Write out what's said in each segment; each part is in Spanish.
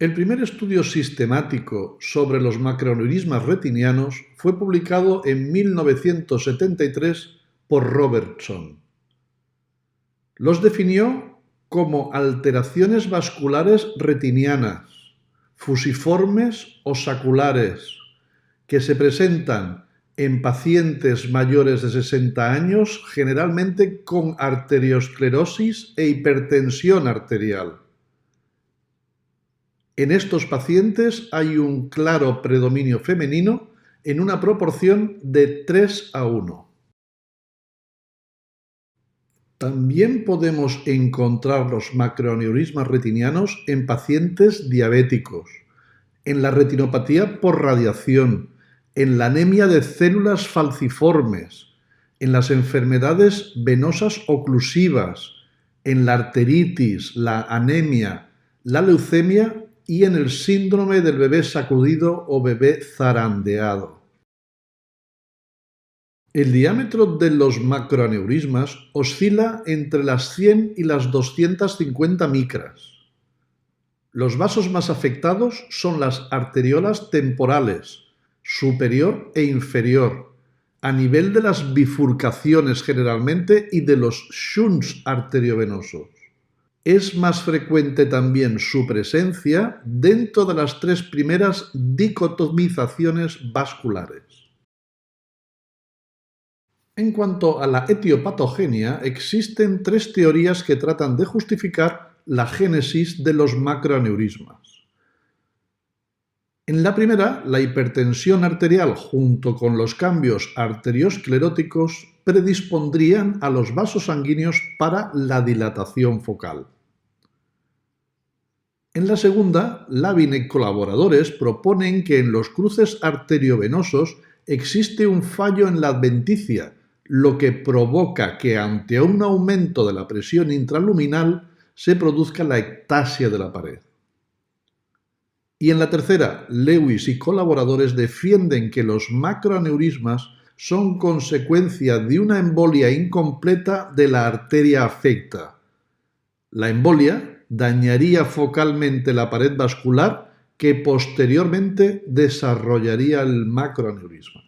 El primer estudio sistemático sobre los macroaneurismas retinianos fue publicado en 1973 por Robertson. Los definió como alteraciones vasculares retinianas, fusiformes o saculares, que se presentan en pacientes mayores de 60 años, generalmente con arteriosclerosis e hipertensión arterial. En estos pacientes hay un claro predominio femenino en una proporción de 3:1. También podemos encontrar los macroaneurismas retinianos en pacientes diabéticos, en la retinopatía por radiación, en la anemia de células falciformes, en las enfermedades venosas oclusivas, en la arteritis, la anemia, la leucemia y en el síndrome del bebé sacudido o bebé zarandeado. El diámetro de los macroaneurismas oscila entre las 100 y las 250 micras. Los vasos más afectados son las arteriolas temporales, superior e inferior, a nivel de las bifurcaciones generalmente y de los shunts arteriovenosos. Es más frecuente también su presencia dentro de las 3 primeras dicotomizaciones vasculares. En cuanto a la etiopatogenia, existen 3 teorías que tratan de justificar la génesis de los macroaneurismas. En la primera, la hipertensión arterial junto con los cambios arterioscleróticos predispondrían a los vasos sanguíneos para la dilatación focal. En la segunda, Labine y colaboradores proponen que en los cruces arteriovenosos existe un fallo en la adventicia, lo que provoca que ante un aumento de la presión intraluminal se produzca la ectasia de la pared. Y en la tercera, Lewis y colaboradores defienden que los macroaneurismas son consecuencia de una embolia incompleta de la arteria afecta. La embolia dañaría focalmente la pared vascular que posteriormente desarrollaría el macroaneurisma.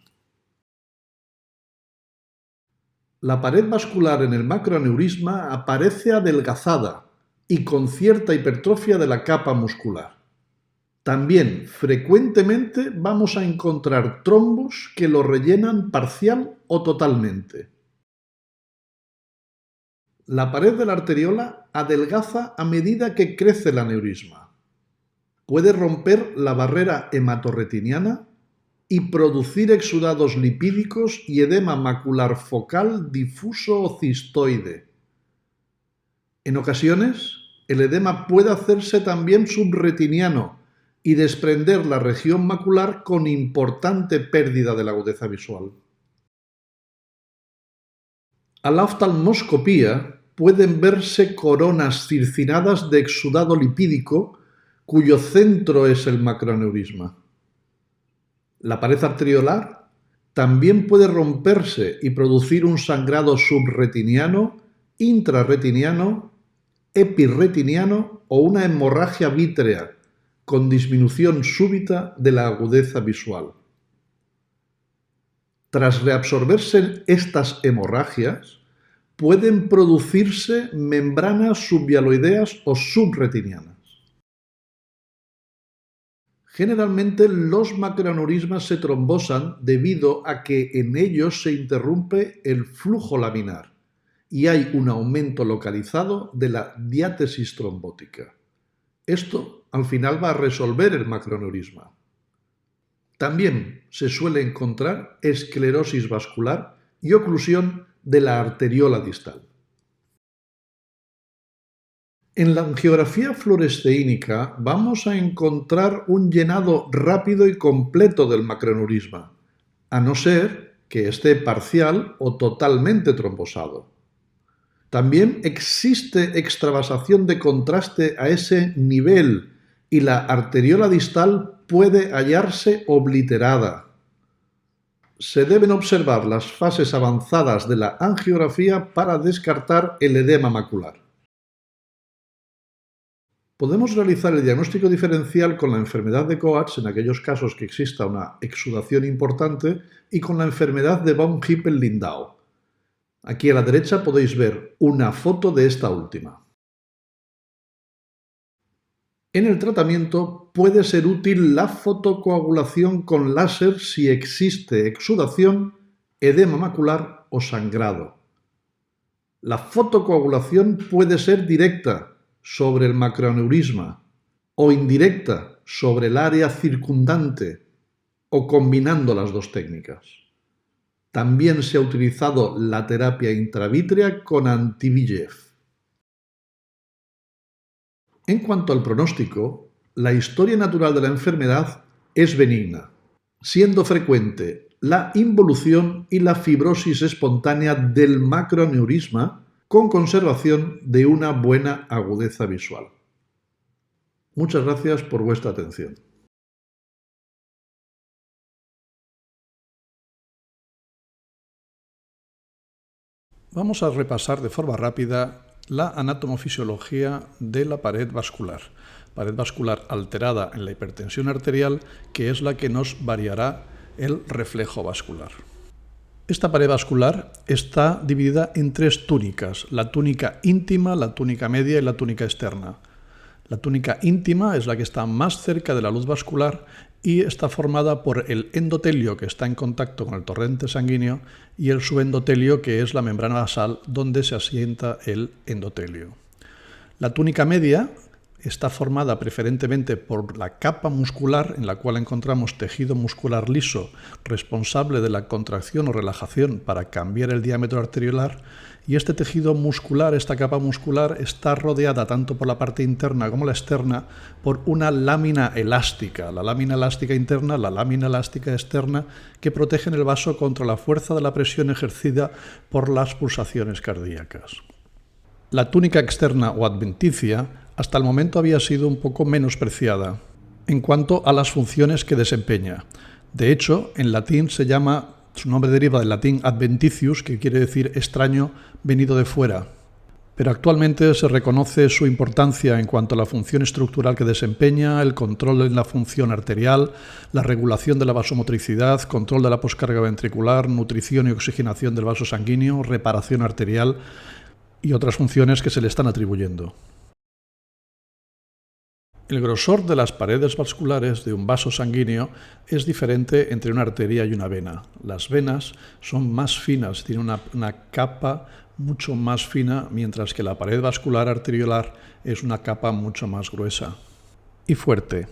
La pared vascular en el macroaneurisma aparece adelgazada y con cierta hipertrofia de la capa muscular. También frecuentemente vamos a encontrar trombos que lo rellenan parcial o totalmente. La pared de la arteriola adelgaza a medida que crece el aneurisma. Puede romper la barrera hematorretiniana y producir exudados lipídicos y edema macular focal difuso o cistoide. En ocasiones, el edema puede hacerse también subretiniano y desprender la región macular con importante pérdida de la agudeza visual. A la oftalmoscopía pueden verse coronas circinadas de exudado lipídico cuyo centro es el macroaneurisma. La pared arteriolar también puede romperse y producir un sangrado subretiniano, intrarretiniano, epirretiniano o una hemorragia vítrea con disminución súbita de la agudeza visual. Tras reabsorberse estas hemorragias, pueden producirse membranas subhialoideas o subretinianas. Generalmente los macroaneurismas se trombosan debido a que en ellos se interrumpe el flujo laminar y hay un aumento localizado de la diátesis trombótica. Esto al final va a resolver el macroaneurisma. También se suele encontrar esclerosis vascular y oclusión de la arteriola distal. En la angiografía fluoresceínica vamos a encontrar un llenado rápido y completo del macroaneurisma, a no ser que esté parcial o totalmente trombosado. También existe extravasación de contraste a ese nivel y la arteriola distal puede hallarse obliterada. Se deben observar las fases avanzadas de la angiografía para descartar el edema macular. Podemos realizar el diagnóstico diferencial con la enfermedad de Coats en aquellos casos que exista una exudación importante y con la enfermedad de von Hippel-Lindau. Aquí a la derecha podéis ver una foto de esta última. En el tratamiento puede ser útil la fotocoagulación con láser si existe exudación, edema macular o sangrado. La fotocoagulación puede ser directa sobre el macroaneurisma o indirecta sobre el área circundante o combinando las dos técnicas. También se ha utilizado la terapia intravítrea con anti-VEGF. En cuanto al pronóstico, la historia natural de la enfermedad es benigna, siendo frecuente la involución y la fibrosis espontánea del macroaneurisma con conservación de una buena agudeza visual. Muchas gracias por vuestra atención. Vamos a repasar de forma rápida la anatomofisiología de la pared vascular alterada en la hipertensión arterial, que es la que nos variará el reflejo vascular. Esta pared vascular está dividida en tres túnicas: la túnica íntima, la túnica media y la túnica externa. La túnica íntima es la que está más cerca de la luz vascular y está formada por el endotelio, que está en contacto con el torrente sanguíneo, y el subendotelio, que es la membrana basal donde se asienta el endotelio. La túnica media está formada preferentemente por la capa muscular, en la cual encontramos tejido muscular liso responsable de la contracción o relajación para cambiar el diámetro arteriolar, y este tejido muscular, esta capa muscular, está rodeada tanto por la parte interna como la externa por una lámina elástica, la lámina elástica interna, la lámina elástica externa, que protegen el vaso contra la fuerza de la presión ejercida por las pulsaciones cardíacas. La túnica externa o adventicia hasta el momento había sido un poco menospreciada en cuanto a las funciones que desempeña. De hecho, en latín su nombre deriva del latín adventitius, que quiere decir extraño venido de fuera. Pero actualmente se reconoce su importancia en cuanto a la función estructural que desempeña, el control de la función arterial, la regulación de la vasomotricidad, control de la poscarga ventricular, nutrición y oxigenación del vaso sanguíneo, reparación arterial y otras funciones que se le están atribuyendo. El grosor de las paredes vasculares de un vaso sanguíneo es diferente entre una arteria y una vena. Las venas son más finas, tienen una capa mucho más fina, mientras que la pared vascular arteriolar es una capa mucho más gruesa y fuerte,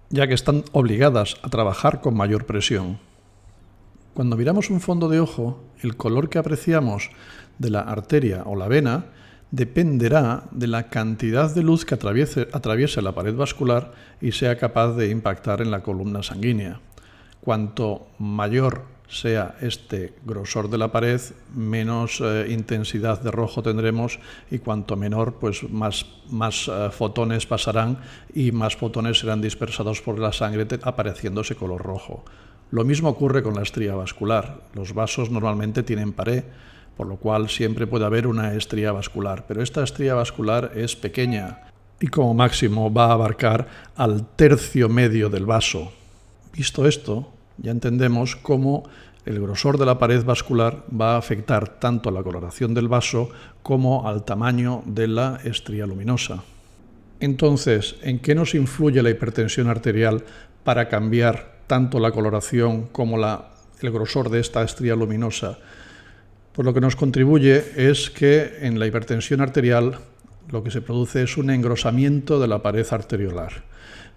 ya que están obligadas a trabajar con mayor presión. Cuando miramos un fondo de ojo, el color que apreciamos de la arteria o la vena dependerá de la cantidad de luz que atraviese la pared vascular y sea capaz de impactar en la columna sanguínea. Cuanto mayor sea este grosor de la pared, menos intensidad de rojo tendremos, y cuanto menor, pues más fotones pasarán y más fotones serán dispersados por la sangre, apareciendo ese color rojo. Lo mismo ocurre con la estría vascular. Los vasos normalmente tienen pared, por lo cual siempre puede haber una estría vascular, pero esta estría vascular es pequeña y como máximo va a abarcar al tercio medio del vaso. Visto esto, ya entendemos cómo el grosor de la pared vascular va a afectar tanto a la coloración del vaso como al tamaño de la estría luminosa. Entonces, ¿en qué nos influye la hipertensión arterial para cambiar tanto la coloración como el grosor de esta estría luminosa? Pues lo que nos contribuye es que en la hipertensión arterial lo que se produce es un engrosamiento de la pared arteriolar.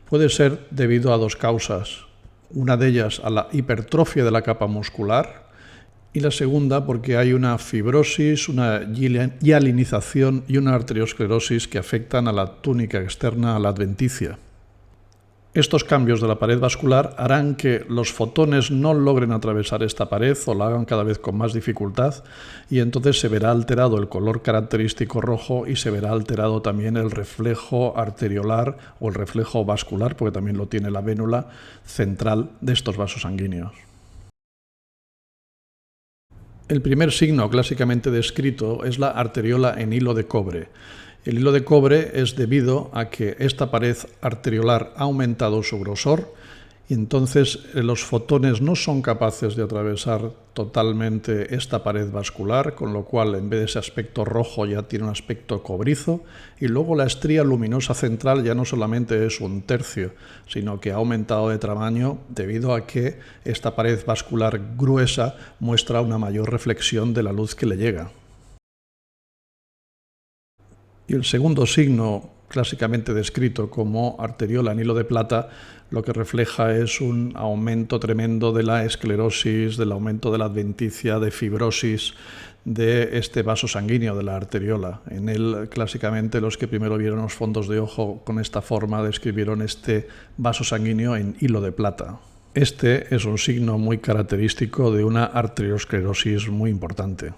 Puede ser debido a dos causas. Una de ellas a la hipertrofia de la capa muscular y la segunda porque hay una fibrosis, una hialinización y una arteriosclerosis que afectan a la túnica externa, a la adventicia. Estos cambios de la pared vascular harán que los fotones no logren atravesar esta pared o la hagan cada vez con más dificultad, y entonces se verá alterado el color característico rojo y se verá alterado también el reflejo arteriolar o el reflejo vascular, porque también lo tiene la vénula central de estos vasos sanguíneos. El primer signo clásicamente descrito es la arteriola en hilo de cobre. El hilo de cobre es debido a que esta pared arteriolar ha aumentado su grosor y entonces los fotones no son capaces de atravesar totalmente esta pared vascular, con lo cual en vez de ese aspecto rojo ya tiene un aspecto cobrizo, y luego la estría luminosa central ya no solamente es 1/3, sino que ha aumentado de tamaño debido a que esta pared vascular gruesa muestra una mayor reflexión de la luz que le llega. Y el segundo signo, clásicamente descrito como arteriola en hilo de plata, lo que refleja es un aumento tremendo de la esclerosis, del aumento de la adventicia, de fibrosis de este vaso sanguíneo de la arteriola. En él, clásicamente, los que primero vieron los fondos de ojo con esta forma describieron este vaso sanguíneo en hilo de plata. Este es un signo muy característico de una arteriosclerosis muy importante.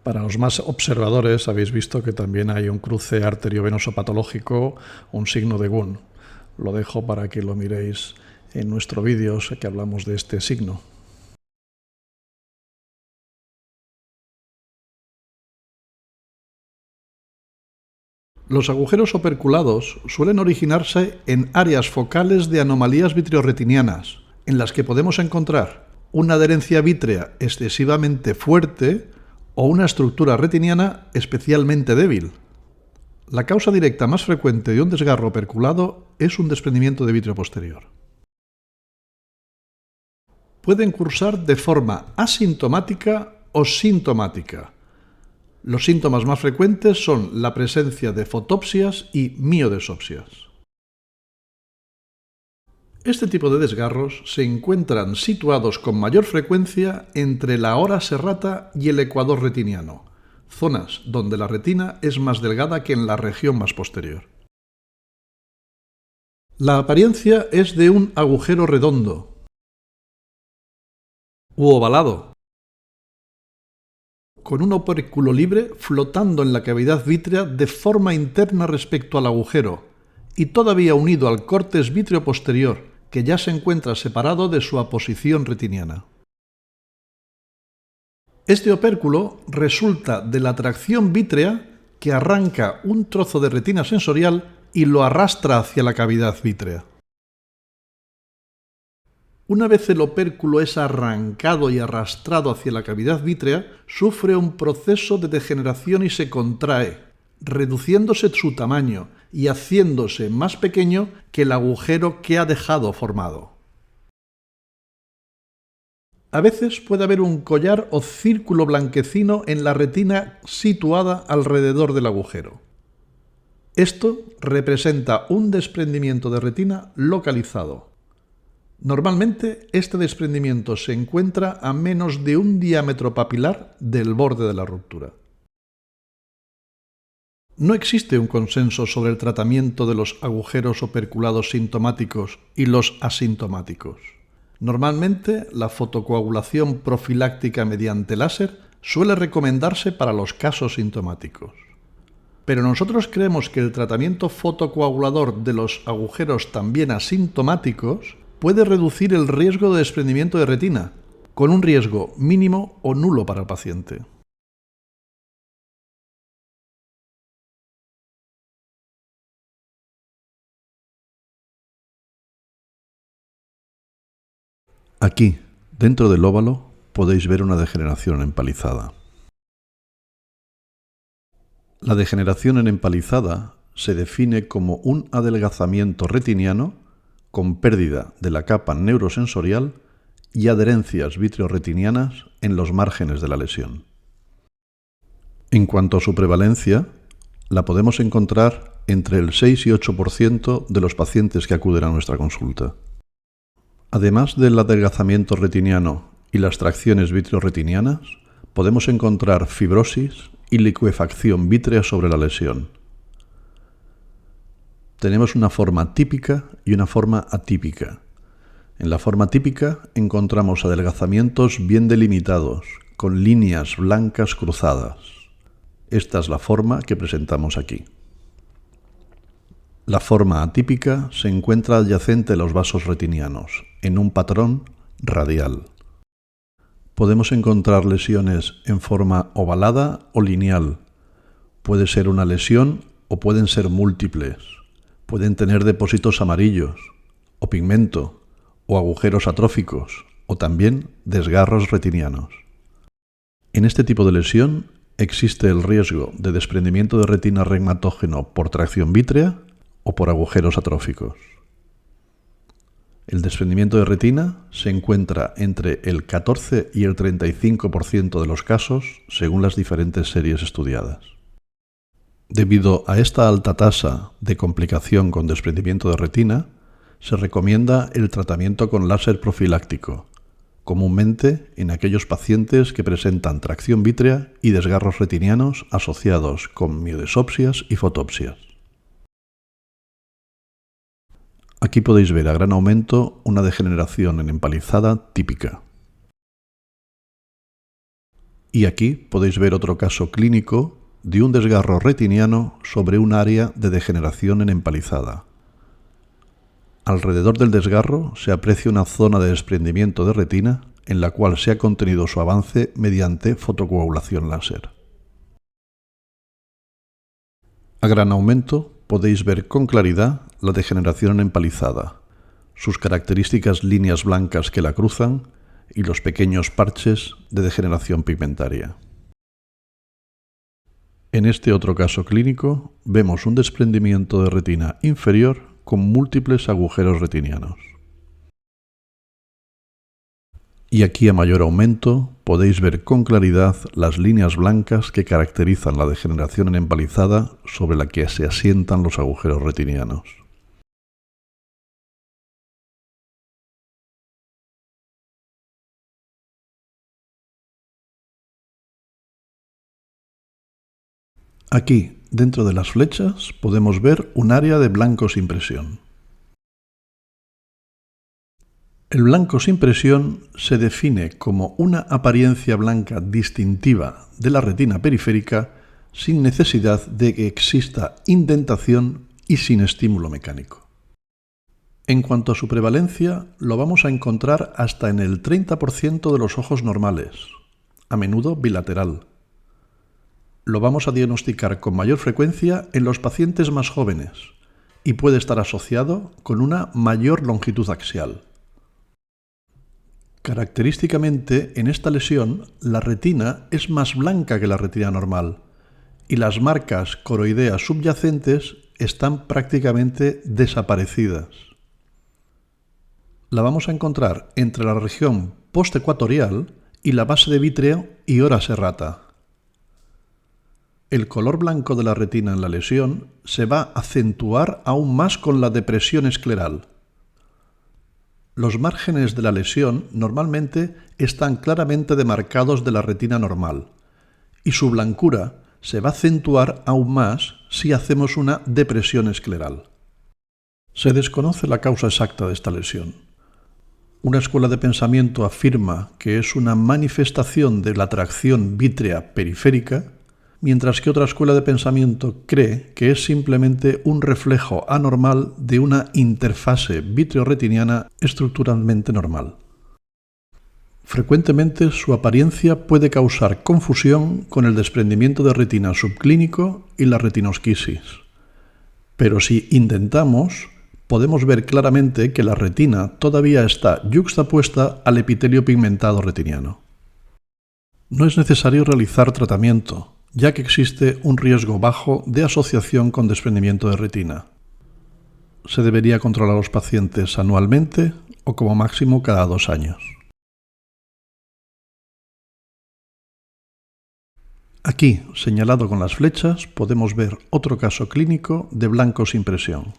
Para los más observadores habéis visto que también hay un cruce arteriovenoso patológico, un signo de Gunn. Lo dejo para que lo miréis en nuestro vídeo que hablamos de este signo. Los agujeros operculados suelen originarse en áreas focales de anomalías vitreoretinianas, en las que podemos encontrar una adherencia vítrea excesivamente fuerte o una estructura retiniana especialmente débil. La causa directa más frecuente de un desgarro operculado es un desprendimiento de vítreo posterior. Pueden cursar de forma asintomática o sintomática. Los síntomas más frecuentes son la presencia de fotopsias y miodesopsias. Este tipo de desgarros se encuentran situados con mayor frecuencia entre la ora serrata y el ecuador retiniano, zonas donde la retina es más delgada que en la región más posterior. La apariencia es de un agujero redondo u ovalado, con un opérculo libre flotando en la cavidad vítrea de forma interna respecto al agujero y todavía unido al córtex vítreo posterior, que ya se encuentra separado de su aposición retiniana. Este opérculo resulta de la tracción vítrea que arranca un trozo de retina sensorial y lo arrastra hacia la cavidad vítrea. Una vez el opérculo es arrancado y arrastrado hacia la cavidad vítrea, sufre un proceso de degeneración y se contrae, reduciéndose su tamaño y haciéndose más pequeño que el agujero que ha dejado formado. A veces puede haber un collar o círculo blanquecino en la retina situada alrededor del agujero. Esto representa un desprendimiento de retina localizado. Normalmente, este desprendimiento se encuentra a menos de un diámetro papilar del borde de la ruptura. No existe un consenso sobre el tratamiento de los agujeros operculados sintomáticos y los asintomáticos. Normalmente, la fotocoagulación profiláctica mediante láser suele recomendarse para los casos sintomáticos. Pero nosotros creemos que el tratamiento fotocoagulador de los agujeros también asintomáticos puede reducir el riesgo de desprendimiento de retina, con un riesgo mínimo o nulo para el paciente. Aquí, dentro del óvalo, podéis ver una degeneración empalizada. La degeneración en empalizada se define como un adelgazamiento retiniano con pérdida de la capa neurosensorial y adherencias vitreoretinianas en los márgenes de la lesión. En cuanto a su prevalencia, la podemos encontrar entre el 6 y 8% de los pacientes que acuden a nuestra consulta. Además del adelgazamiento retiniano y las tracciones vitreoretinianas, podemos encontrar fibrosis y licuefacción vítrea sobre la lesión. Tenemos una forma típica y una forma atípica. En la forma típica encontramos adelgazamientos bien delimitados, con líneas blancas cruzadas. Esta es la forma que presentamos aquí. La forma atípica se encuentra adyacente a los vasos retinianos, en un patrón radial. Podemos encontrar lesiones en forma ovalada o lineal, Puede ser una lesión o pueden ser múltiples. Pueden tener depósitos amarillos, o pigmento, o agujeros atróficos, o también desgarros retinianos. En este tipo de lesión existe el riesgo de desprendimiento de retina reumatógeno por tracción vítrea o por agujeros atróficos. El desprendimiento de retina se encuentra entre el 14 y el 35% de los casos según las diferentes series estudiadas. Debido a esta alta tasa de complicación con desprendimiento de retina, se recomienda el tratamiento con láser profiláctico, comúnmente en aquellos pacientes que presentan tracción vítrea y desgarros retinianos asociados con miodesopsias y fotopsias. Aquí podéis ver a gran aumento una degeneración en empalizada típica. Y aquí podéis ver otro caso clínico de un desgarro retiniano sobre un área de degeneración en empalizada. Alrededor del desgarro se aprecia una zona de desprendimiento de retina en la cual se ha contenido su avance mediante fotocoagulación láser. A gran aumento podéis ver con claridad la degeneración empalizada, sus características líneas blancas que la cruzan y los pequeños parches de degeneración pigmentaria. En este otro caso clínico vemos un desprendimiento de retina inferior con múltiples agujeros retinianos. Y aquí a mayor aumento podéis ver con claridad las líneas blancas que caracterizan la degeneración en empalizada sobre la que se asientan los agujeros retinianos. Aquí, dentro de las flechas, podemos ver un área de blanco sin presión. El blanco sin presión se define como una apariencia blanca distintiva de la retina periférica sin necesidad de que exista indentación y sin estímulo mecánico. En cuanto a su prevalencia, lo vamos a encontrar hasta en el 30% de los ojos normales, a menudo bilateral. Lo vamos a diagnosticar con mayor frecuencia en los pacientes más jóvenes y puede estar asociado con una mayor longitud axial. Característicamente, en esta lesión, la retina es más blanca que la retina normal y las marcas coroideas subyacentes están prácticamente desaparecidas. La vamos a encontrar entre la región postecuatorial y la base de vítreo y ora serrata. El color blanco de la retina en la lesión se va a acentuar aún más con la depresión escleral. Los márgenes de la lesión normalmente están claramente demarcados de la retina normal y su blancura se va a acentuar aún más si hacemos una depresión escleral. Se desconoce la causa exacta de esta lesión. Una escuela de pensamiento afirma que es una manifestación de la tracción vítrea periférica, mientras que otra escuela de pensamiento cree que es simplemente un reflejo anormal de una interfase vitreoretiniana estructuralmente normal. Frecuentemente su apariencia puede causar confusión con el desprendimiento de retina subclínico y la retinosquisis. Pero si intentamos, podemos ver claramente que la retina todavía está yuxtapuesta al epitelio pigmentado retiniano. No es necesario realizar tratamiento, ya que existe un riesgo bajo de asociación con desprendimiento de retina. Se debería controlar a los pacientes anualmente o como máximo cada 2 años. Aquí, señalado con las flechas, podemos ver otro caso clínico de blanco sin presión.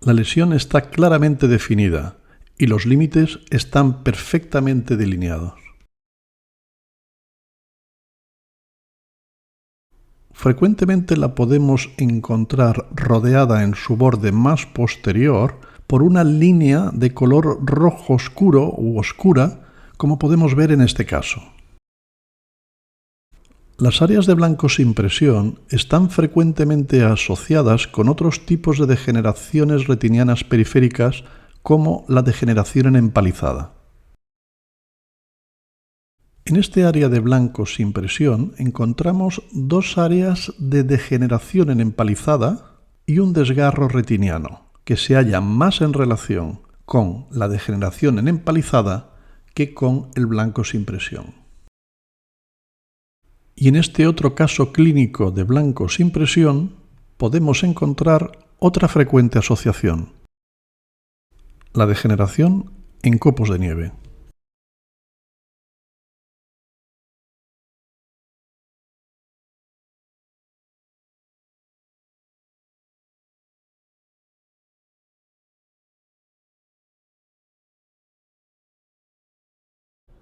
La lesión está claramente definida y los límites están perfectamente delineados. Frecuentemente la podemos encontrar rodeada en su borde más posterior por una línea de color rojo oscuro u oscura, como podemos ver en este caso. Las áreas de blanco sin presión están frecuentemente asociadas con otros tipos de degeneraciones retinianas periféricas, como la degeneración en empalizada. En este área de blancos sin presión encontramos dos áreas de degeneración en empalizada y un desgarro retiniano, que se hallan más en relación con la degeneración en empalizada que con el blanco sin presión. Y en este otro caso clínico de blanco sin presión podemos encontrar otra frecuente asociación: la degeneración en copos de nieve.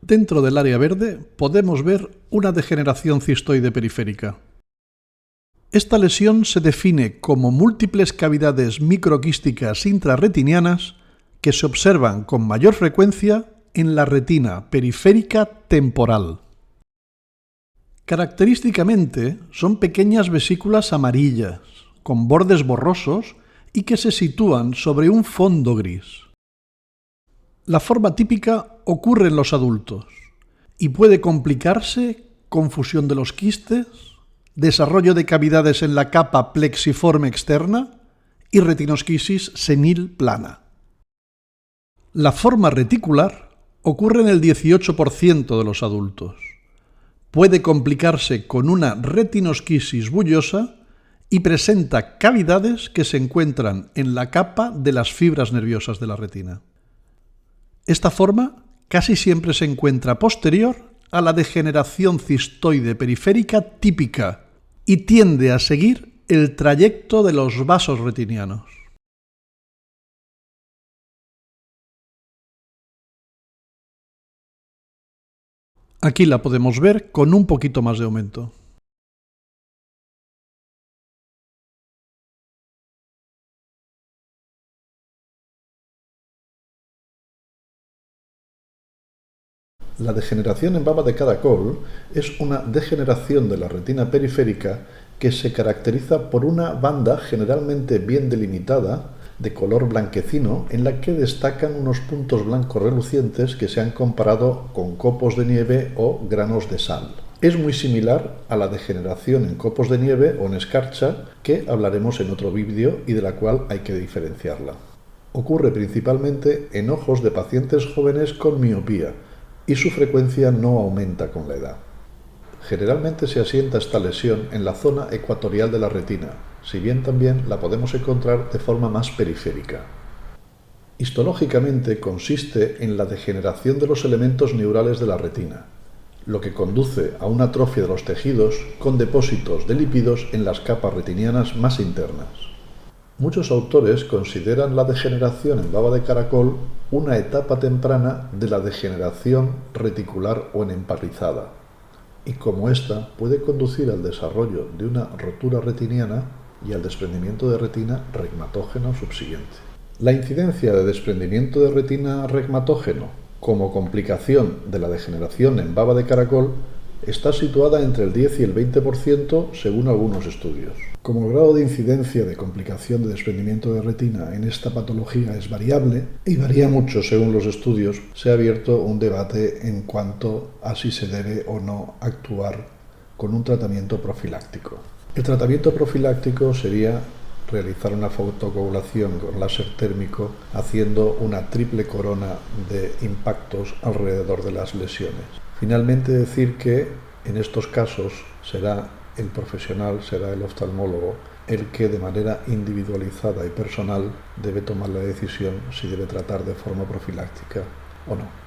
Dentro del área verde podemos ver una degeneración cistoide periférica. Esta lesión se define como múltiples cavidades microquísticas intrarretinianas que se observan con mayor frecuencia en la retina periférica temporal. Característicamente son pequeñas vesículas amarillas, con bordes borrosos y que se sitúan sobre un fondo gris. La forma típica ocurre en los adultos y puede complicarse con fusión de los quistes, desarrollo de cavidades en la capa plexiforme externa y retinosquisis senil plana. La forma reticular ocurre en el 18% de los adultos. Puede complicarse con una retinosquisis bullosa y presenta cavidades que se encuentran en la capa de las fibras nerviosas de la retina. Esta forma casi siempre se encuentra posterior a la degeneración cistoide periférica típica y tiende a seguir el trayecto de los vasos retinianos. Aquí la podemos ver con un poquito más de aumento. La degeneración en baba de caracol es una degeneración de la retina periférica que se caracteriza por una banda generalmente bien delimitada, de color blanquecino, en la que destacan unos puntos blancos relucientes que se han comparado con copos de nieve o granos de sal. Es muy similar a la degeneración en copos de nieve o en escarcha, que hablaremos en otro vídeo y de la cual hay que diferenciarla. Ocurre principalmente en ojos de pacientes jóvenes con miopía, y su frecuencia no aumenta con la edad. Generalmente se asienta esta lesión en la zona ecuatorial de la retina, si bien también la podemos encontrar de forma más periférica. Histológicamente consiste en la degeneración de los elementos neurales de la retina, lo que conduce a una atrofia de los tejidos con depósitos de lípidos en las capas retinianas más internas. Muchos autores consideran la degeneración en baba de caracol una etapa temprana de la degeneración reticular o en empalizada, y como ésta puede conducir al desarrollo de una rotura retiniana y al desprendimiento de retina regmatógeno subsiguiente. La incidencia de desprendimiento de retina regmatógeno como complicación de la degeneración en baba de caracol está situada entre el 10 y el 20% según algunos estudios. Como el grado de incidencia de complicación de desprendimiento de retina en esta patología es variable y varía mucho según los estudios, se ha abierto un debate en cuanto a si se debe o no actuar con un tratamiento profiláctico. El tratamiento profiláctico sería realizar una fotocoagulación con láser térmico haciendo una triple corona de impactos alrededor de las lesiones. Finalmente decir que en estos casos será el profesional, será el oftalmólogo, el que de manera individualizada y personal debe tomar la decisión si debe tratar de forma profiláctica o no.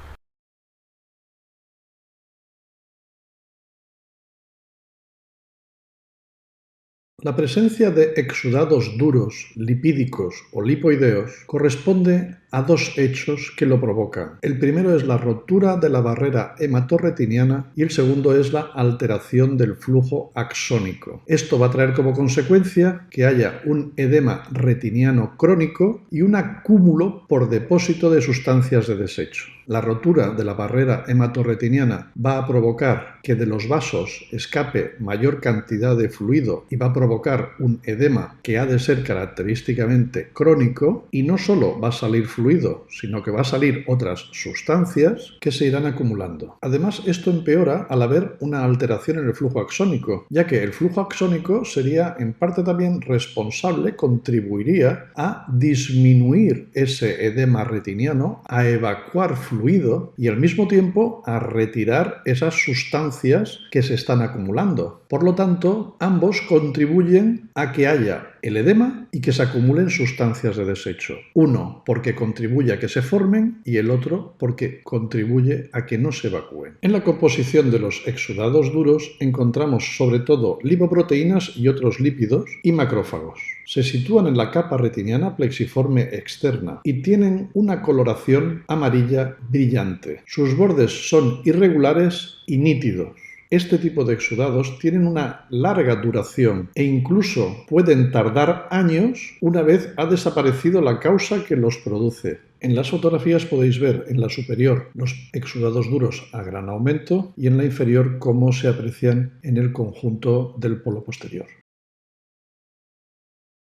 La presencia de exudados duros, lipídicos o lipoideos corresponde a dos hechos que lo provocan. El primero es la rotura de la barrera hematorretiniana y el segundo es la alteración del flujo axónico. Esto va a traer como consecuencia que haya un edema retiniano crónico y un acúmulo por depósito de sustancias de desecho. La rotura de la barrera hematorretiniana va a provocar que de los vasos escape mayor cantidad de fluido y va a provocar un edema que ha de ser característicamente crónico, y no solo va a salir fluido, sino que va a salir otras sustancias que se irán acumulando. Además, esto empeora al haber una alteración en el flujo axónico, ya que el flujo axónico sería en parte también responsable, contribuiría a disminuir ese edema retiniano, a evacuar fluido y al mismo tiempo a retirar esas sustancias que se están acumulando. Por lo tanto, ambos contribuyen a que haya el edema y que se acumulen sustancias de desecho. Uno porque contribuye a que se formen y el otro porque contribuye a que no se evacúen. En la composición de los exudados duros encontramos sobre todo lipoproteínas y otros lípidos y macrófagos. Se sitúan en la capa retiniana plexiforme externa y tienen una coloración amarilla brillante. Sus bordes son irregulares y nítidos. Este tipo de exudados tienen una larga duración e incluso pueden tardar años una vez ha desaparecido la causa que los produce. En las fotografías podéis ver en la superior los exudados duros a gran aumento y en la inferior cómo se aprecian en el conjunto del polo posterior.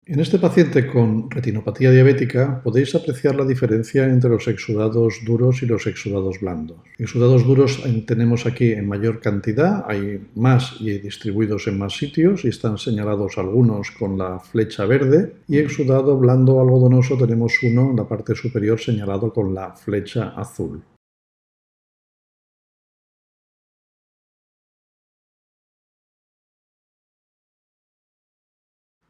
En este paciente con retinopatía diabética podéis apreciar la diferencia entre los exudados duros y los exudados blandos. Exudados duros tenemos aquí en mayor cantidad, hay más y distribuidos en más sitios y están señalados algunos con la flecha verde, y exudado blando algodonoso tenemos uno en la parte superior señalado con la flecha azul.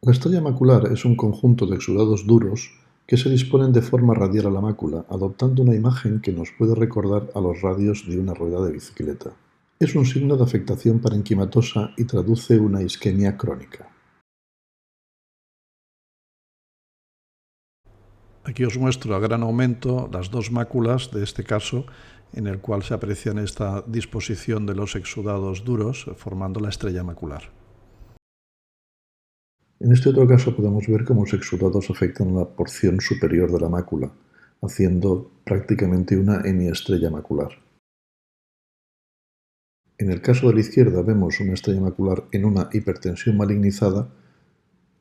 La estrella macular es un conjunto de exudados duros que se disponen de forma radial a la mácula, adoptando una imagen que nos puede recordar a los radios de una rueda de bicicleta. Es un signo de afectación parenquimatosa y traduce una isquemia crónica. Aquí os muestro a gran aumento las dos máculas de este caso, en el cual se aprecia esta disposición de los exudados duros formando la estrella macular. En este otro caso podemos ver cómo los exudados afectan la porción superior de la mácula, haciendo prácticamente una hemiestrella macular. En el caso de la izquierda vemos una estrella macular en una hipertensión malignizada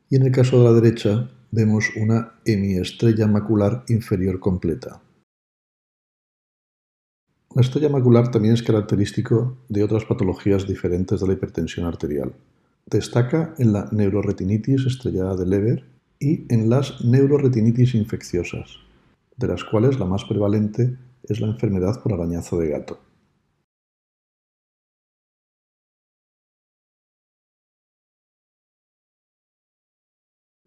y en el caso de la derecha vemos una hemiestrella macular inferior completa. La estrella macular también es característico de otras patologías diferentes de la hipertensión arterial. Destaca en la neuroretinitis estrellada de Leber y en las neuroretinitis infecciosas, de las cuales la más prevalente es la enfermedad por arañazo de gato.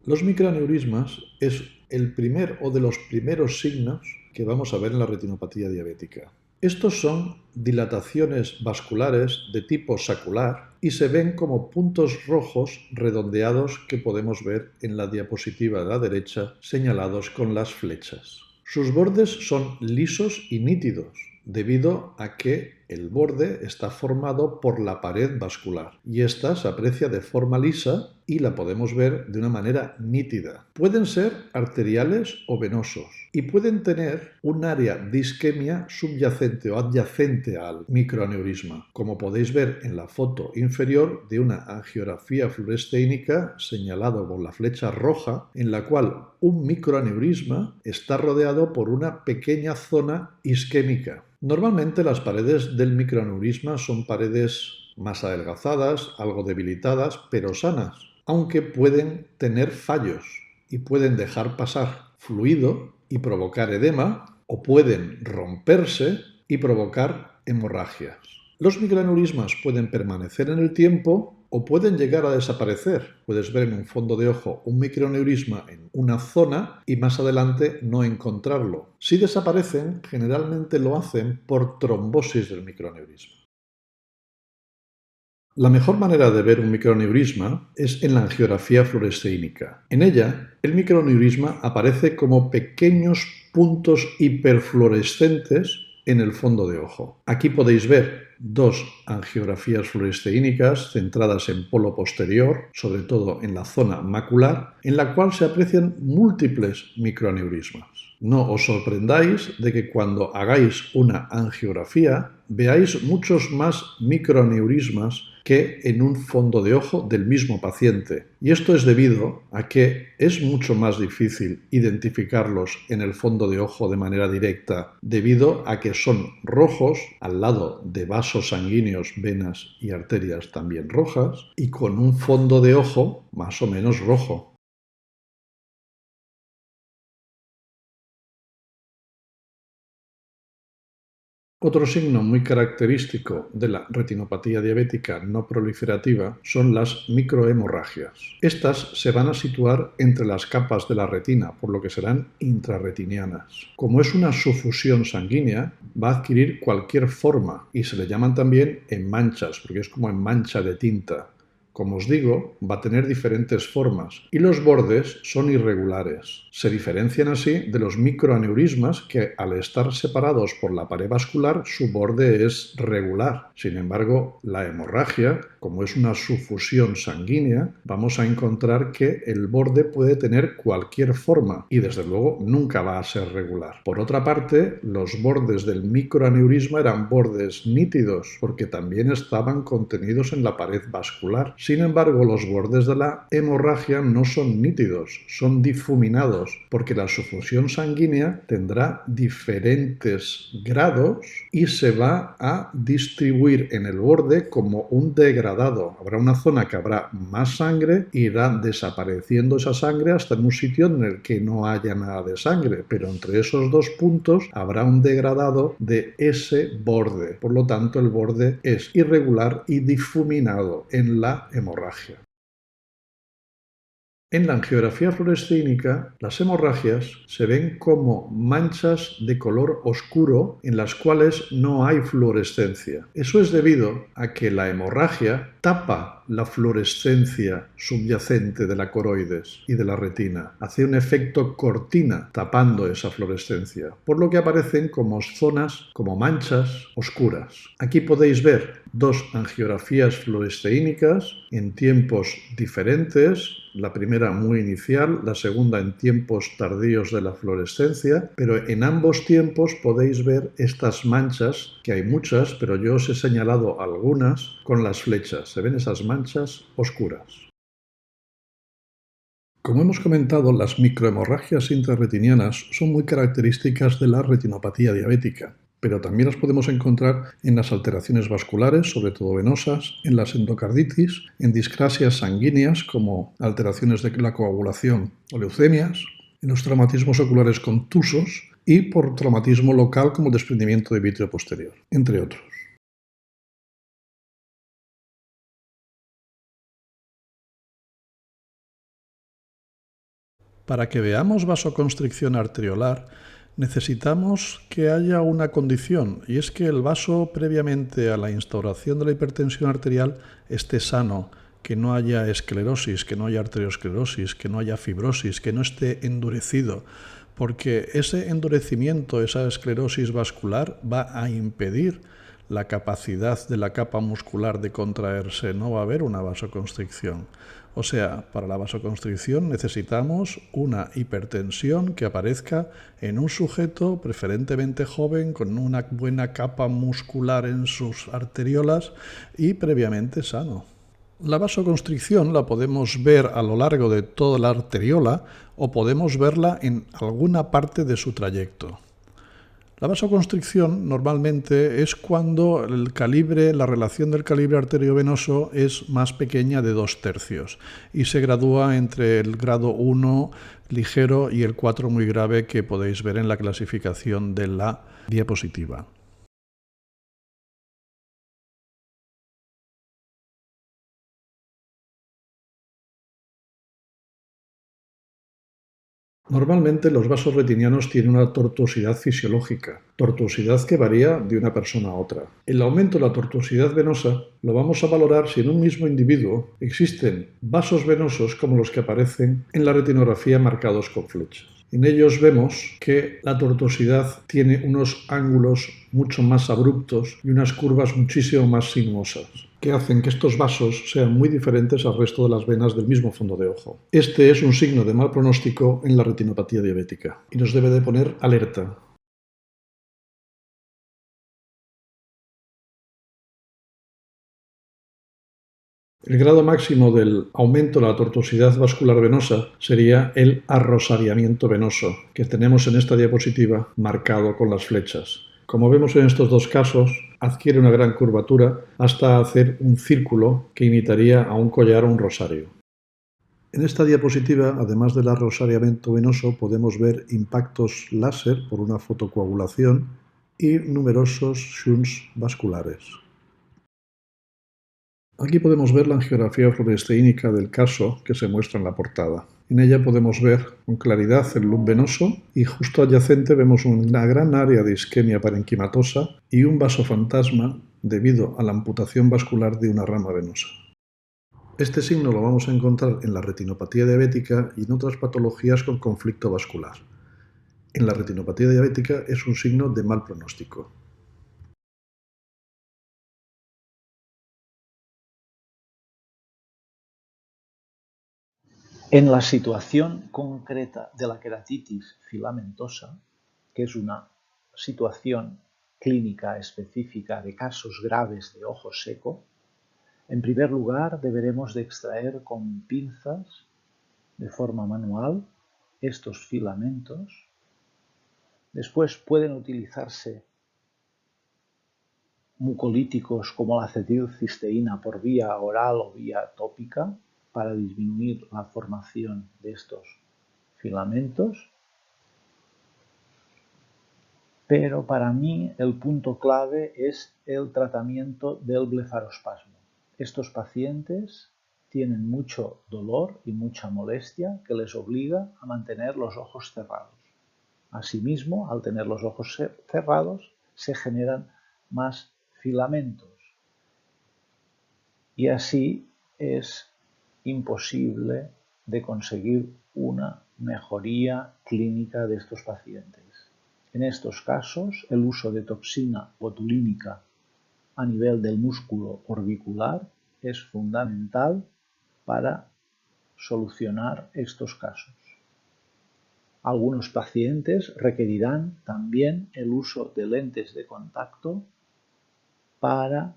Los microaneurismas es el primer o de los primeros signos que vamos a ver en la retinopatía diabética. Estos son dilataciones vasculares de tipo sacular y se ven como puntos rojos redondeados que podemos ver en la diapositiva de la derecha señalados con las flechas. Sus bordes son lisos y nítidos, debido a que el borde está formado por la pared vascular y esta se aprecia de forma lisa y la podemos ver de una manera nítida. Pueden ser arteriales o venosos y pueden tener un área de isquemia subyacente o adyacente al microaneurisma, como podéis ver en la foto inferior de una angiografía fluoresceínica señalado con la flecha roja, en la cual un microaneurisma está rodeado por una pequeña zona isquémica. Normalmente las paredes del microaneurisma son paredes más adelgazadas, algo debilitadas, pero sanas, aunque pueden tener fallos y pueden dejar pasar fluido y provocar edema, o pueden romperse y provocar hemorragias. Los microaneurismas pueden permanecer en el tiempo o pueden llegar a desaparecer. Puedes ver en un fondo de ojo un microaneurisma en una zona y más adelante no encontrarlo. Si desaparecen, generalmente lo hacen por trombosis del microaneurisma. La mejor manera de ver un microaneurisma es en la angiografía fluoresceínica. En ella, el microaneurisma aparece como pequeños puntos hiperfluorescentes en el fondo de ojo. Aquí podéis ver dos angiografías fluoresceínicas centradas en polo posterior, sobre todo en la zona macular, en la cual se aprecian múltiples microaneurismas. No os sorprendáis de que cuando hagáis una angiografía veáis muchos más microaneurismas que en un fondo de ojo del mismo paciente. Y esto es debido a que es mucho más difícil identificarlos en el fondo de ojo de manera directa, debido a que son rojos al lado de vasos sanguíneos, venas y arterias también rojas, y con un fondo de ojo más o menos rojo. Otro signo muy característico de la retinopatía diabética no proliferativa son las microhemorragias. Estas se van a situar entre las capas de la retina, por lo que serán intrarretinianas. Como es una sufusión sanguínea, va a adquirir cualquier forma y se le llaman también manchas, porque es como en mancha de tinta. Como os digo, va a tener diferentes formas y los bordes son irregulares. Se diferencian así de los microaneurismas que, al estar separados por la pared vascular, su borde es regular. Sin embargo, la hemorragia, como es una sufusión sanguínea, vamos a encontrar que el borde puede tener cualquier forma y, desde luego, nunca va a ser regular. Por otra parte, los bordes del microaneurisma eran bordes nítidos porque también estaban contenidos en la pared vascular. Sin embargo, los bordes de la hemorragia no son nítidos, son difuminados, porque la sufusión sanguínea tendrá diferentes grados y se va a distribuir en el borde como un degradado. Habrá una zona que habrá más sangre e irá desapareciendo esa sangre hasta en un sitio en el que no haya nada de sangre, pero entre esos dos puntos habrá un degradado de ese borde. Por lo tanto, el borde es irregular y difuminado en la hemorragia. En la angiografía fluoresceínica, las hemorragias se ven como manchas de color oscuro en las cuales no hay fluorescencia. Eso es debido a que la hemorragia tapa la fluorescencia subyacente de la coroides y de la retina. Hace un efecto cortina tapando esa fluorescencia, por lo que aparecen como zonas, como manchas oscuras. Aquí podéis ver dos angiografías fluoresceínicas en tiempos diferentes, la primera muy inicial, la segunda en tiempos tardíos de la fluorescencia, pero en ambos tiempos podéis ver estas manchas, que hay muchas, pero yo os he señalado algunas con las flechas. Se ven esas manchas oscuras. Como hemos comentado, las microhemorragias intrarretinianas son muy características de la retinopatía diabética, pero también las podemos encontrar en las alteraciones vasculares, sobre todo venosas, en las endocarditis, en discrasias sanguíneas como alteraciones de la coagulación o leucemias, en los traumatismos oculares contusos y por traumatismo local como el desprendimiento de vítreo posterior, entre otros. Para que veamos vasoconstricción arteriolar, necesitamos que haya una condición, y es que el vaso previamente a la instauración de la hipertensión arterial esté sano, que no haya esclerosis, que no haya arteriosclerosis, que no haya fibrosis, que no esté endurecido, porque ese endurecimiento, esa esclerosis vascular va a impedir la capacidad de la capa muscular de contraerse, no va a haber una vasoconstricción. O sea, para la vasoconstricción necesitamos una hipertensión que aparezca en un sujeto preferentemente joven, con una buena capa muscular en sus arteriolas y previamente sano. La vasoconstricción la podemos ver a lo largo de toda la arteriola o podemos verla en alguna parte de su trayecto. La vasoconstricción normalmente es cuando la relación del calibre arteriovenoso es más pequeña de 2/3 y se gradúa entre el grado 1 ligero y el 4 muy grave que podéis ver en la clasificación de la diapositiva. Normalmente los vasos retinianos tienen una tortuosidad fisiológica, tortuosidad que varía de una persona a otra. El aumento de la tortuosidad venosa lo vamos a valorar si en un mismo individuo existen vasos venosos como los que aparecen en la retinografía marcados con flechas. En ellos vemos que la tortuosidad tiene unos ángulos mucho más abruptos y unas curvas muchísimo más sinuosas, que hacen que estos vasos sean muy diferentes al resto de las venas del mismo fondo de ojo. Este es un signo de mal pronóstico en la retinopatía diabética y nos debe de poner alerta. El grado máximo del aumento de la tortuosidad vascular venosa sería el arrosariamiento venoso, que tenemos en esta diapositiva marcado con las flechas. Como vemos en estos dos casos, adquiere una gran curvatura hasta hacer un círculo que imitaría a un collar o un rosario. En esta diapositiva, además del arrosariamiento venoso, podemos ver impactos láser por una fotocoagulación y numerosos shunts vasculares. Aquí podemos ver la angiografía fluoresceínica del caso que se muestra en la portada. En ella podemos ver con claridad el loop venoso y justo adyacente vemos una gran área de isquemia parenquimatosa y un vaso fantasma debido a la amputación vascular de una rama venosa. Este signo lo vamos a encontrar en la retinopatía diabética y en otras patologías con conflicto vascular. En la retinopatía diabética es un signo de mal pronóstico. En la situación concreta de la queratitis filamentosa, que es una situación clínica específica de casos graves de ojo seco, en primer lugar deberemos de extraer con pinzas de forma manual estos filamentos. Después pueden utilizarse mucolíticos como la acetilcisteína por vía oral o vía tópica para disminuir la formación de estos filamentos. Pero para mí el punto clave es el tratamiento del blefarospasmo. Estos pacientes tienen mucho dolor y mucha molestia que les obliga a mantener los ojos cerrados. Asimismo, al tener los ojos cerrados, se generan más filamentos. Y así es imposible de conseguir una mejoría clínica de estos pacientes. En estos casos, el uso de toxina botulínica a nivel del músculo orbicular es fundamental para solucionar estos casos. Algunos pacientes requerirán también el uso de lentes de contacto para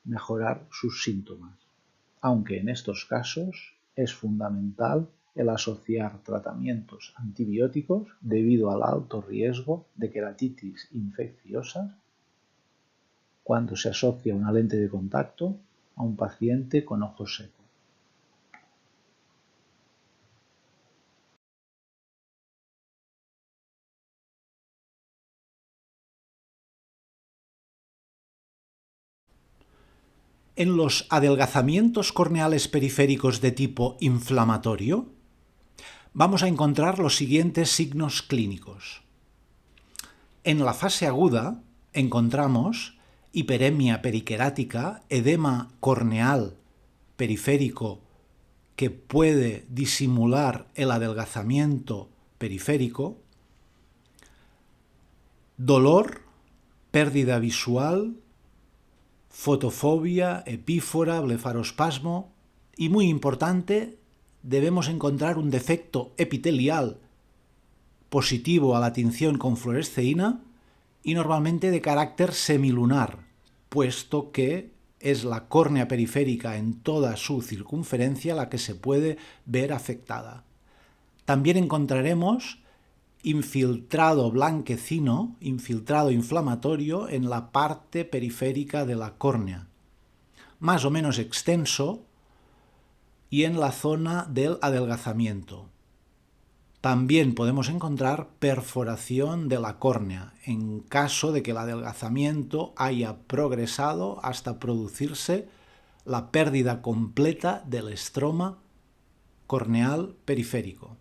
mejorar sus síntomas, aunque en estos casos es fundamental el asociar tratamientos antibióticos debido al alto riesgo de queratitis infecciosa cuando se asocia una lente de contacto a un paciente con ojo seco. En los adelgazamientos corneales periféricos de tipo inflamatorio, vamos a encontrar los siguientes signos clínicos. En la fase aguda encontramos hiperemia periquerática, edema corneal periférico que puede disimular el adelgazamiento periférico, dolor, pérdida visual, fotofobia, epífora, blefarospasmo y, muy importante, debemos encontrar un defecto epitelial positivo a la tinción con fluoresceína y normalmente de carácter semilunar, puesto que es la córnea periférica en toda su circunferencia la que se puede ver afectada. También encontraremos infiltrado blanquecino, infiltrado inflamatorio en la parte periférica de la córnea, más o menos extenso y en la zona del adelgazamiento. También podemos encontrar perforación de la córnea en caso de que el adelgazamiento haya progresado hasta producirse la pérdida completa del estroma corneal periférico.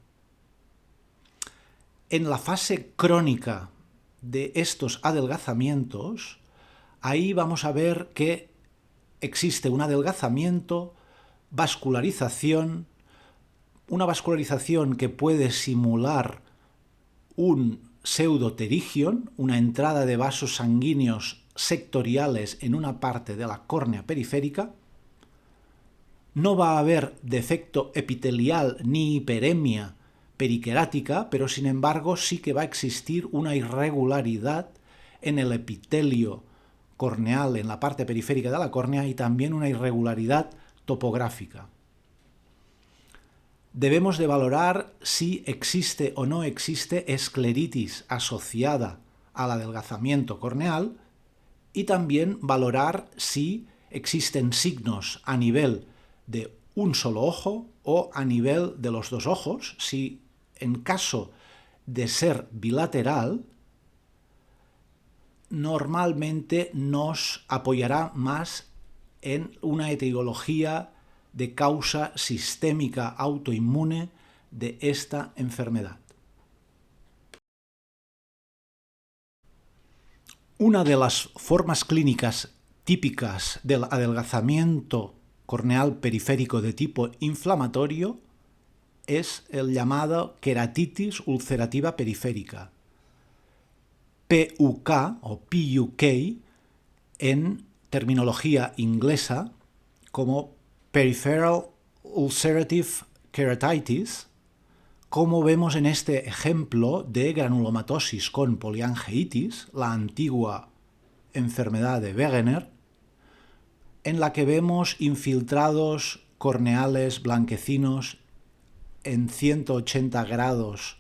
En la fase crónica de estos adelgazamientos, ahí vamos a ver que existe un adelgazamiento, vascularización, una vascularización que puede simular un pseudoterigion, una entrada de vasos sanguíneos sectoriales en una parte de la córnea periférica. No va a haber defecto epitelial ni hiperemia periquerática, pero sin embargo sí que va a existir una irregularidad en el epitelio corneal en la parte periférica de la córnea y también una irregularidad topográfica. Debemos de valorar si existe o no existe escleritis asociada al adelgazamiento corneal y también valorar si existen signos a nivel de un solo ojo o a nivel de los dos ojos, si en caso de ser bilateral, normalmente nos apoyará más en una etiología de causa sistémica autoinmune de esta enfermedad. Una de las formas clínicas típicas del adelgazamiento corneal periférico de tipo inflamatorio es el llamado queratitis ulcerativa periférica, PUK o PUK en terminología inglesa como Peripheral Ulcerative Keratitis, como vemos en este ejemplo de granulomatosis con poliangeitis, la antigua enfermedad de Wegener, en la que vemos infiltrados corneales blanquecinos en 180 grados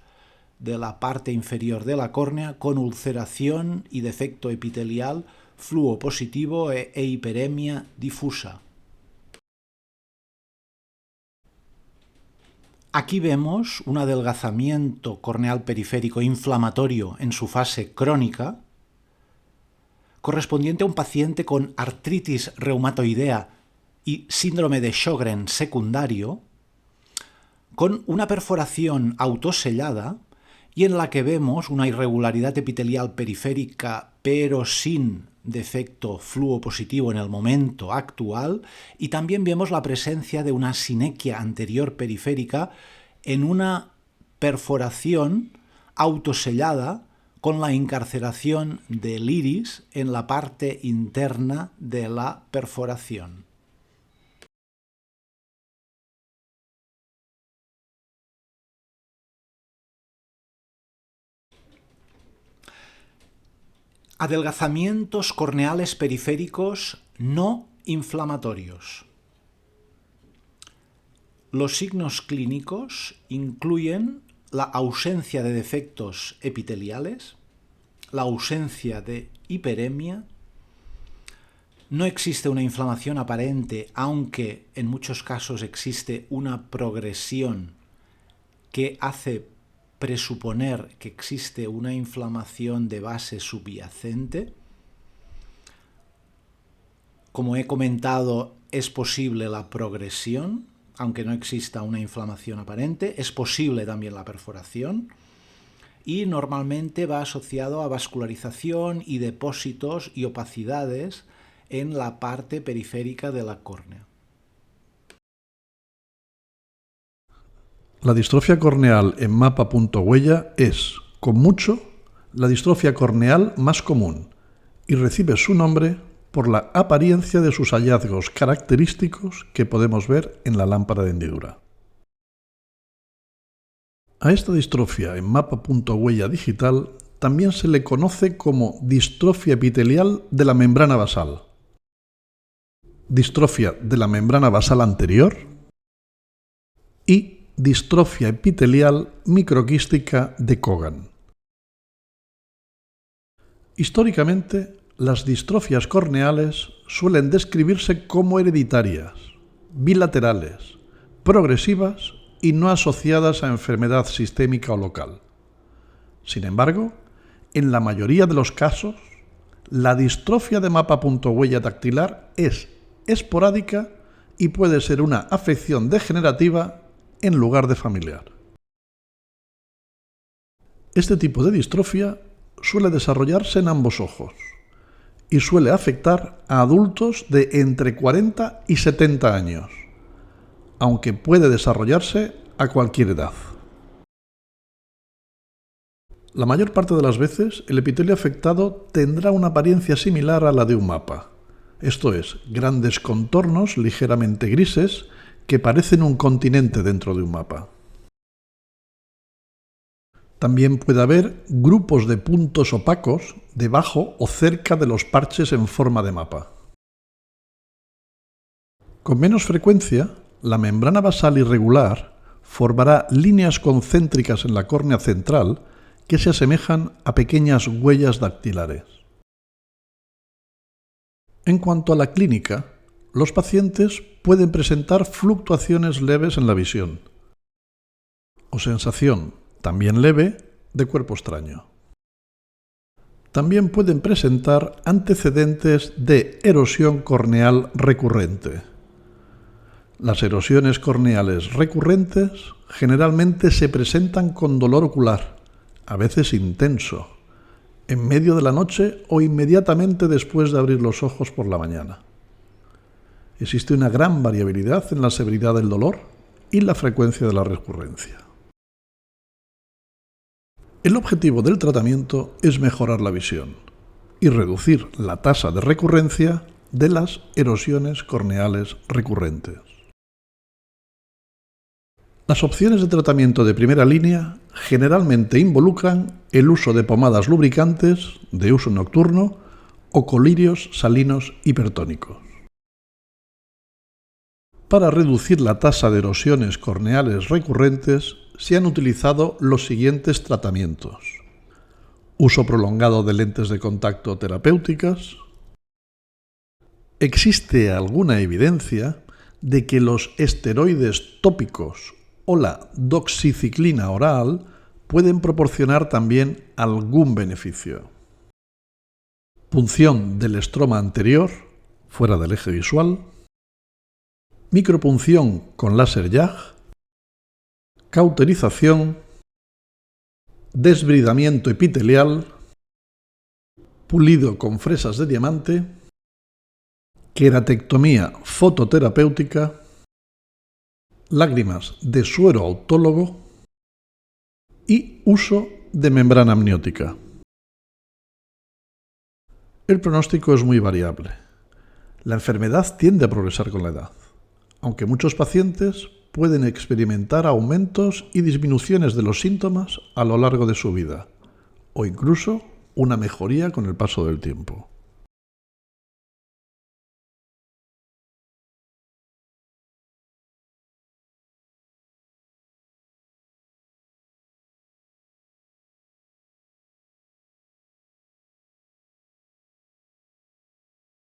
de la parte inferior de la córnea con ulceración y defecto epitelial fluo positivo e hiperemia difusa. Aquí vemos un adelgazamiento corneal periférico inflamatorio en su fase crónica, correspondiente a un paciente con artritis reumatoidea y síndrome de Sjögren secundario, con una perforación autosellada y en la que vemos una irregularidad epitelial periférica pero sin defecto fluo positivo en el momento actual, y también vemos la presencia de una sinequia anterior periférica en una perforación autosellada con la encarceración del iris en la parte interna de la perforación. Adelgazamientos corneales periféricos no inflamatorios. Los signos clínicos incluyen la ausencia de defectos epiteliales, la ausencia de hiperemia, no existe una inflamación aparente, aunque en muchos casos existe una progresión que hace presuponer que existe una inflamación de base subyacente. Como he comentado, es posible la progresión, aunque no exista una inflamación aparente. Es posible también la perforación y normalmente va asociado a vascularización y depósitos y opacidades en la parte periférica de la córnea. La distrofia corneal en mapa.huella es, con mucho, la distrofia corneal más común y recibe su nombre por la apariencia de sus hallazgos característicos que podemos ver en la lámpara de hendidura. A esta distrofia en mapa.huella digital también se le conoce como distrofia epitelial de la membrana basal, distrofia de la membrana basal anterior y distrofia epitelial microquística de Cogan. Históricamente, las distrofias corneales suelen describirse como hereditarias, bilaterales, progresivas y no asociadas a enfermedad sistémica o local. Sin embargo, en la mayoría de los casos, la distrofia de mapa.huella dactilar es esporádica y puede ser una afección degenerativa en lugar de familiar. Este tipo de distrofia suele desarrollarse en ambos ojos y suele afectar a adultos de entre 40 y 70 años, aunque puede desarrollarse a cualquier edad. La mayor parte de las veces, el epitelio afectado tendrá una apariencia similar a la de un mapa. Esto es, grandes contornos ligeramente grises que parecen un continente dentro de un mapa. También puede haber grupos de puntos opacos debajo o cerca de los parches en forma de mapa. Con menos frecuencia, la membrana basal irregular formará líneas concéntricas en la córnea central que se asemejan a pequeñas huellas dactilares. En cuanto a la clínica, los pacientes pueden presentar fluctuaciones leves en la visión o sensación, también leve, de cuerpo extraño. También pueden presentar antecedentes de erosión corneal recurrente. Las erosiones corneales recurrentes generalmente se presentan con dolor ocular, a veces intenso, en medio de la noche o inmediatamente después de abrir los ojos por la mañana. Existe una gran variabilidad en la severidad del dolor y la frecuencia de la recurrencia. El objetivo del tratamiento es mejorar la visión y reducir la tasa de recurrencia de las erosiones corneales recurrentes. Las opciones de tratamiento de primera línea generalmente involucran el uso de pomadas lubricantes de uso nocturno o colirios salinos hipertónicos. Para reducir la tasa de erosiones corneales recurrentes se han utilizado los siguientes tratamientos: uso prolongado de lentes de contacto terapéuticas. Existe alguna evidencia de que los esteroides tópicos o la doxiciclina oral pueden proporcionar también algún beneficio. Punción del estroma anterior, fuera del eje visual. Micropunción con láser YAG. Cauterización. Desbridamiento epitelial. Pulido con fresas de diamante. Queratectomía fototerapéutica. Lágrimas de suero autólogo y uso de membrana amniótica. El pronóstico es muy variable. La enfermedad tiende a progresar con la edad, aunque muchos pacientes pueden experimentar aumentos y disminuciones de los síntomas a lo largo de su vida, o incluso una mejoría con el paso del tiempo.